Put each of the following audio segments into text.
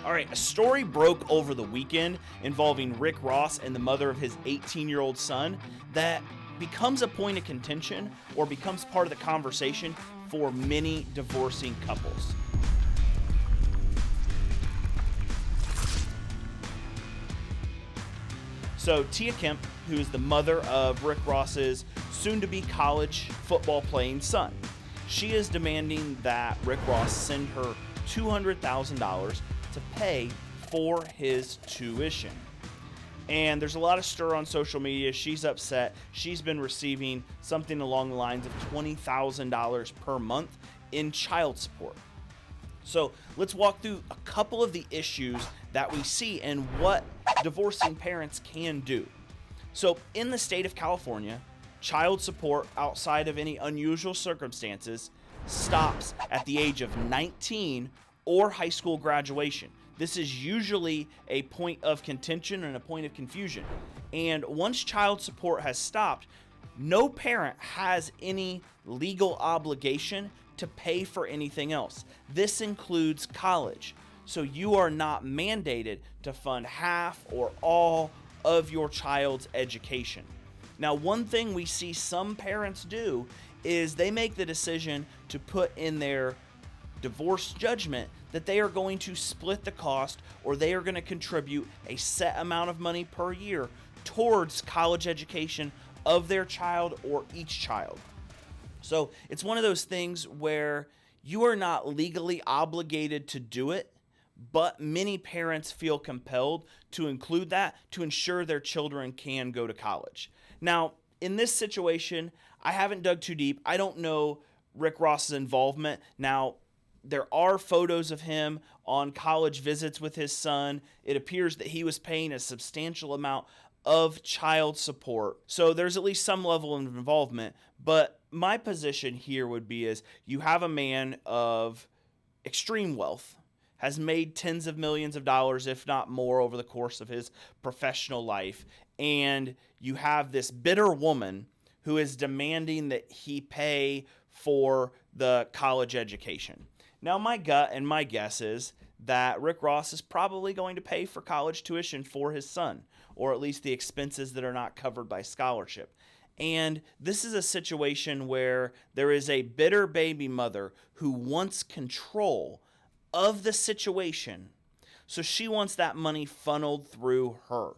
All right, a story broke over the weekend involving Rick Ross and the mother of his 18-year-old son that becomes a point of contention or becomes part of the conversation for many divorcing couples. So Tia Kemp, who is the mother of Rick Ross's soon-to-be college football playing son, she is demanding that Rick Ross send her $200,000 to pay for his tuition. And there's a lot of stir on social media. She's upset. She's been receiving something along the lines of $20,000 per month in child support. So let's walk through a couple of the issues that we see and what divorcing parents can do. So in the state of California, child support outside of any unusual circumstances stops at the age of 19 or high school graduation. This is usually a point of contention and a point of confusion. And once child support has stopped, no parent has any legal obligation to pay for anything else. This includes college. So you are not mandated to fund half or all of your child's education. Now, one thing we see some parents do is they make the decision to put in their divorce judgment that they are going to split the cost, or they are going to contribute a set amount of money per year towards college education of their child or each child. So it's one of those things where you are not legally obligated to do it, but many parents feel compelled to include that to ensure their children can go to college. Now, in this situation, I haven't dug too deep. I don't know Rick Ross's involvement. Now, there are photos of him on college visits with his son. It appears that he was paying a substantial amount of child support. So there's at least some level of involvement. But my position here would be is you have a man of extreme wealth, has made tens of millions of dollars, if not more, over the course of his professional life. And you have this bitter woman who is demanding that he pay for the college education. Now, my gut and my guess is that Rick Ross is probably going to pay for college tuition for his son, or at least the expenses that are not covered by scholarship. And this is a situation where there is a bitter baby mother who wants control of the situation. So she wants that money funneled through her.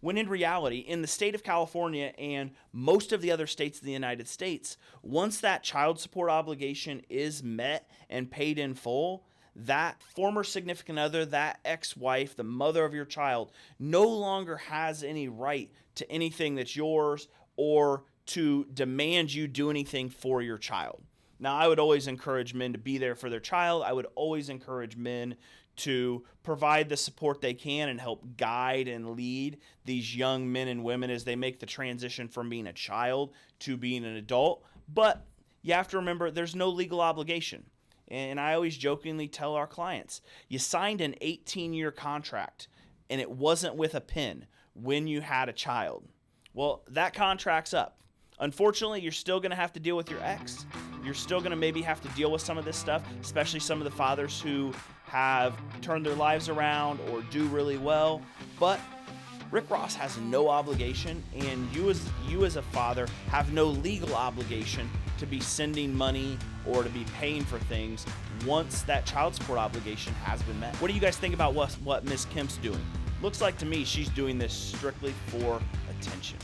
When in reality, in the state of California and most of the other states in the United States, once that child support obligation is met and paid in full, that former significant other, that ex-wife, the mother of your child, no longer has any right to anything that's yours or to demand you do anything for your child. Now, I would always encourage men to be there for their child. I would always encourage men to provide the support they can and help guide and lead these young men and women as they make the transition from being a child to being an adult. But you have to remember there's no legal obligation. And I always jokingly tell our clients, you signed an 18-year contract and it wasn't with a pen when you had a child. Well, that contract's up. Unfortunately, you're still going to have to deal with your ex. You're still going to maybe have to deal with some of this stuff, especially some of the fathers who have turned their lives around or do really well. But Rick Ross has no obligation, and you as a father have no legal obligation to be sending money or to be paying for things once that child support obligation has been met. What do you guys think about what Miss Kemp's doing? Looks like to me she's doing this strictly for attention.